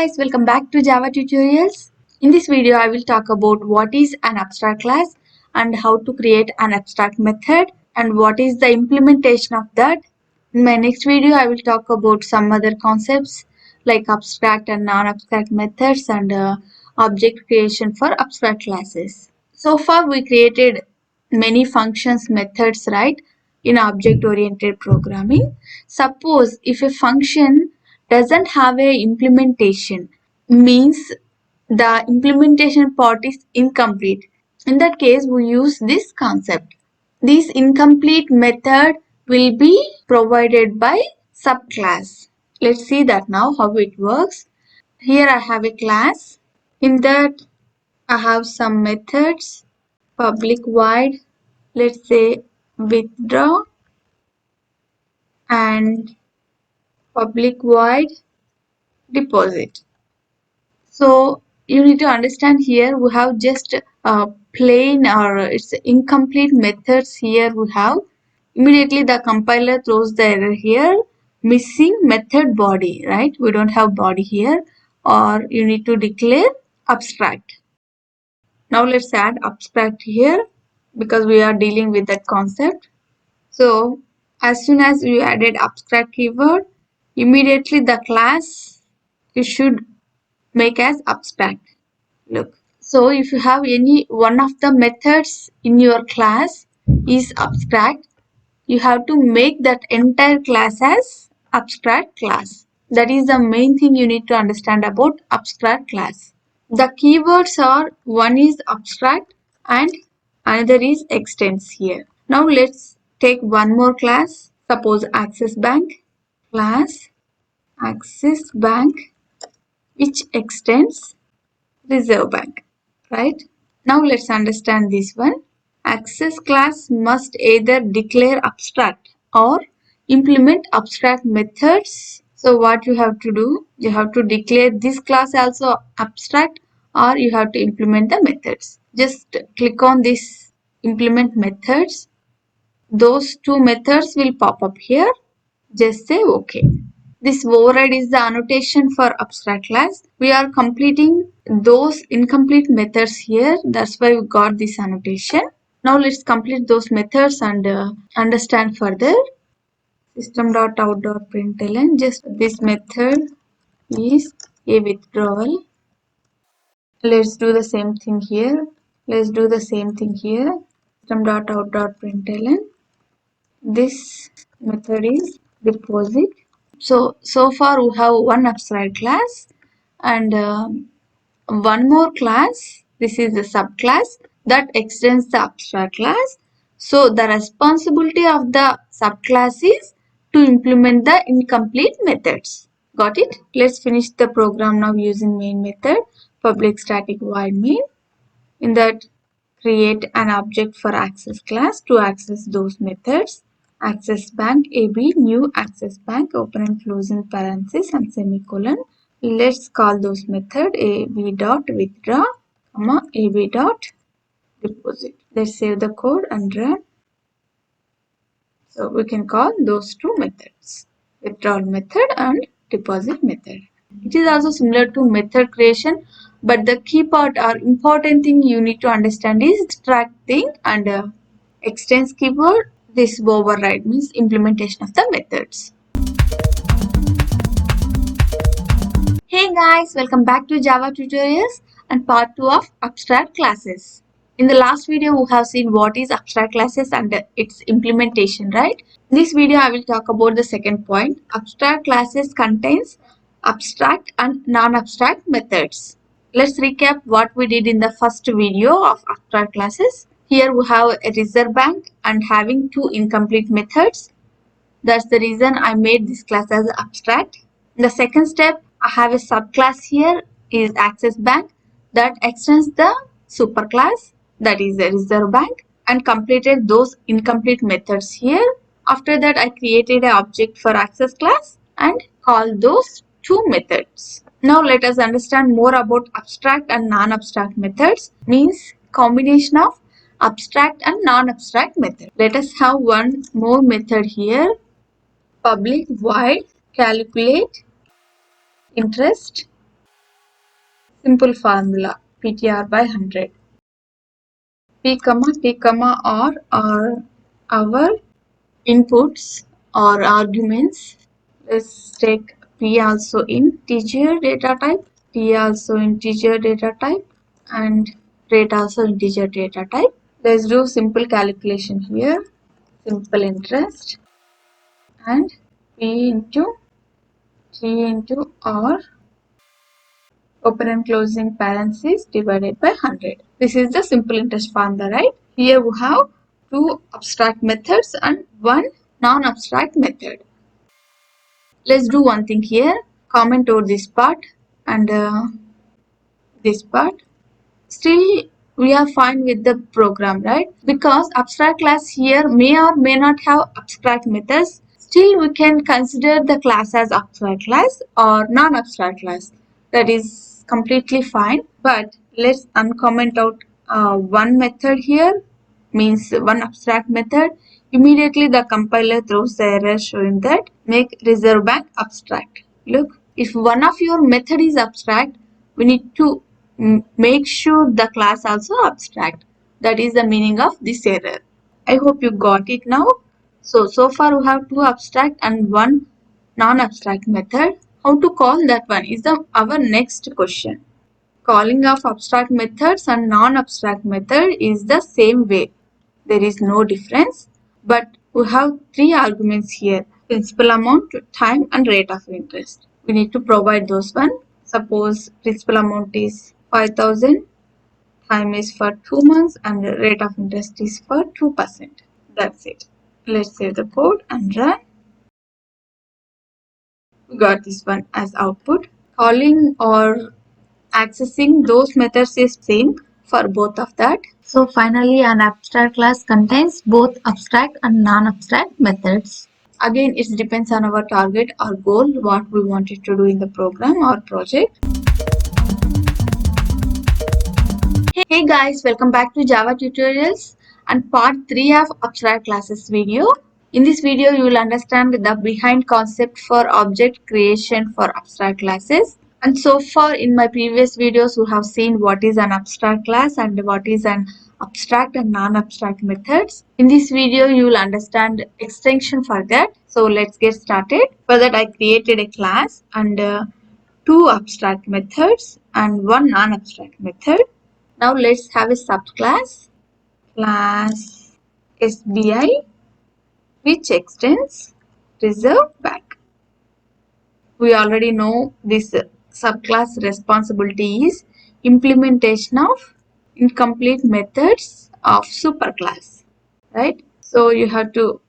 guys, welcome back to Java tutorials. In this video, I will talk about what is an abstract class and how to create an abstract method and what is the implementation of that. In my next video, I will talk about some other concepts like abstract and non-abstract methods and object creation for abstract classes. So far, we created many functions methods, right, in object-oriented programming. Suppose if a function doesn't have a implementation, means the implementation part is incomplete. In that case, we use this concept. This incomplete method will be provided by subclass. Let's see that now how it works. Here I have a class. In that I have some methods, public void, let's say withdraw, and public void deposit. So you need to understand here we have just plain or it's incomplete methods here we have. Immediately the compiler throws the error here, missing method body, right? We don't have body here, or you need to declare abstract. Now let's add abstract here because we are dealing with that concept. So as soon as you added abstract keyword, immediately the class you should make as abstract. Look, so if you have any one of the methods in your class is abstract, you have to make that entire class as abstract class. That is the main thing you need to understand about abstract class. The keywords are one is abstract and another is extends here. Now let's take one more class. Suppose Axis Bank, class Axis Bank, which extends Reserve Bank, right? Now let's understand this one. Access class must either declare abstract or implement abstract methods. So what you have to do, you have to declare this class also abstract or you have to implement the methods. Just click on this implement methods. Those two methods will pop up here. Just say OK. This override is the annotation for abstract class. We are completing those incomplete methods here. That's why we got this annotation. Now let's complete those methods and understand further. System.out.println. Just this method is a withdrawal. Let's do the same thing here. Let's do the same thing here. System.out.println. This method is deposit. So far we have one abstract class and one more class. This is the subclass that extends the abstract class. So the responsibility of the subclass is to implement the incomplete methods. Got it? Let's finish the program now using main method, public static void main. In that, create an object for access class to access those methods. Access bank AB, new access bank, open and close in parenthesis and semicolon. Let's call those method AB dot withdraw, comma AB dot deposit. Let's save the code and run. So we can call those two methods, withdrawal method and deposit method. It is also similar to method creation, but the key part or important thing you need to understand is abstract thing and extends keyword. This override means implementation of the methods. Hey guys, welcome back to Java tutorials and part 2 of abstract classes. In the last video, we have seen what is abstract classes and its implementation, right? In this video, I will talk about the second point. Abstract classes contains abstract and non-abstract methods. Let's recap what we did in the first video of abstract classes. Here we have a reserve bank and having two incomplete methods. That's the reason I made this class as abstract. In the second step, I have a subclass here is access bank that extends the superclass that is the reserve bank and completed those incomplete methods here. After that, I created an object for access class and called those two methods. Now let us understand more about abstract and non-abstract methods. Means combination of abstract and non-abstract method. Let us have one more method here. Public void calculate interest Simple formula PTR by 100. P, T, R are our inputs or arguments. Let's take P also integer data type, T also integer data type, and rate also integer data type. Let's do simple calculation here. Simple interest and P into T into R open and closing parentheses divided by 100. This is the simple interest formula, right? Here we have two abstract methods and one non-abstract method. Let's do one thing here. Comment over this part and this part. Still, we are fine with the program, right? Because abstract class here may or may not have abstract methods. Still, we can consider the class as abstract class or non-abstract class. That is completely fine. But let's uncomment out one method here, means one abstract method. Immediately the compiler throws the error showing that make reserve bank abstract. Look, if one of your method is abstract, we need to make sure the class also abstract. That is the meaning of this error. I hope you got it now. So far we have two abstract and one non-abstract method. How to call that one is our next question. Calling of abstract methods and non-abstract method is the same way. There is no difference, but we have three arguments here: principal amount, time, and rate of interest. We need to provide those one. Suppose principal amount is 5,000, time is for 2 months, and the rate of interest is for 2%. That's it. Let's save the code and run. We got this one as output. Calling or accessing those methods is same for both of that. So finally, an abstract class contains both abstract and non-abstract methods. Again, it depends on our target or goal, what we wanted to do in the program or project. Hey guys, welcome back to Java tutorials and part 3 of abstract classes video. In this video, you will understand the behind concept for object creation for abstract classes. And so far in my previous videos, we have seen what is an abstract class and what is an abstract and non-abstract methods. In this video, you will understand extension for that. So let's get started. For that, I created a class and two abstract methods and one non-abstract method. Now let's have a subclass, class SBI, which extends reserve bank. We already know this subclass responsibility is implementation of incomplete methods of superclass, right? So you have to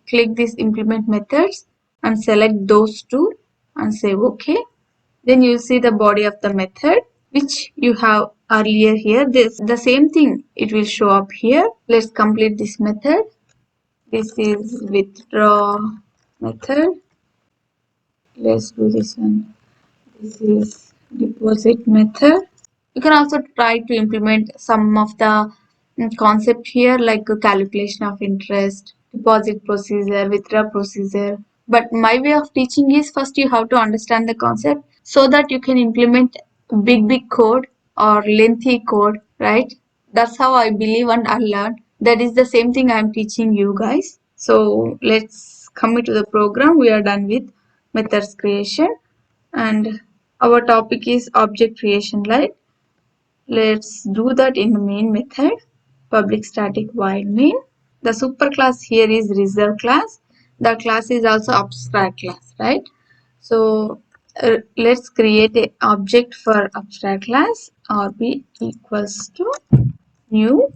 click this implement methods and select those two and say OK. Then you see the body of the method which you have earlier here. The same thing it will show up here. Let's complete this method. This is withdraw method. Let's do this one. This is deposit method. You can also try to implement some of the concept here like a calculation of interest, deposit procedure, withdraw procedure. But my way of teaching is first you have to understand the concept so that you can implement big code or lengthy code, right? That's how I believe and I learn. That is the same thing I'm teaching you guys. So let's commit to the program. We are done with methods creation and our topic is object creation, right? Let's do that in the main method, public static void main. The superclass here is reserve class. The class is also abstract class, right? So let's create an object for abstract class. RB equals to new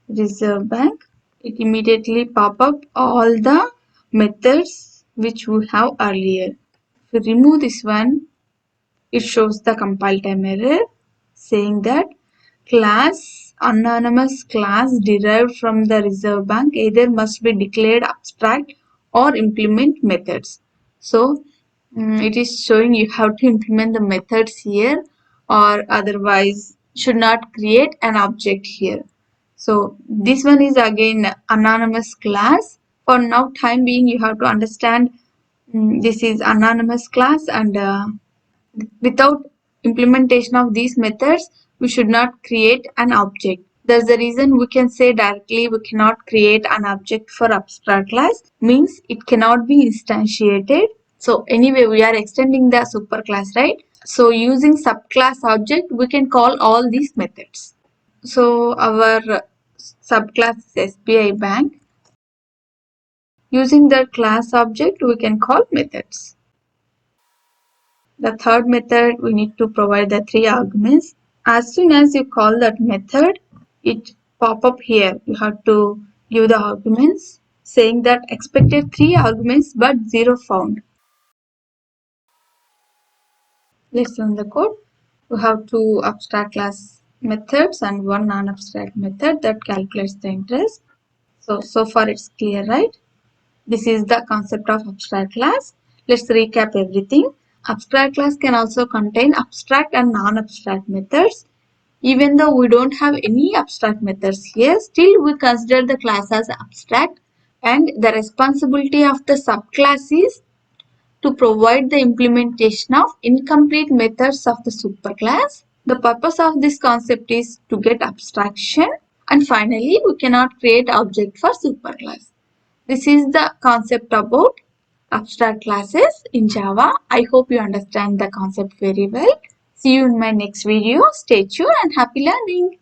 reserve bank. It immediately pop up all the methods which we have earlier. If we remove this one, it shows the compile time error saying that class anonymous class derived from the reserve bank either must be declared abstract or implement methods. So it is showing you how to implement the methods here or otherwise should not create an object here. So this one is again anonymous class. For now time being you have to understand this is anonymous class and without implementation of these methods, we should not create an object. That's the reason we can say directly we cannot create an object for abstract class, means it cannot be instantiated. So anyway, we are extending the superclass, right? So using subclass object, we can call all these methods. So our subclass is SBI Bank. Using the class object, we can call methods. The third method, we need to provide the 3 arguments. As soon as you call that method, it pop up here. You have to give the arguments saying that expected 3 arguments but 0 found. Let's run the code. We have 2 abstract class methods and 1 non-abstract method that calculates the interest. So far it's clear, right? This is the concept of abstract class. Let's recap everything. Abstract class can also contain abstract and non-abstract methods. Even though we don't have any abstract methods here, still we consider the class as abstract, and the responsibility of the subclass is to provide the implementation of incomplete methods of the superclass. The purpose of this concept is to get abstraction, and finally we cannot create object for superclass. This is the concept about abstract classes in Java. I hope you understand the concept very well. See you in my next video. Stay tuned and happy learning.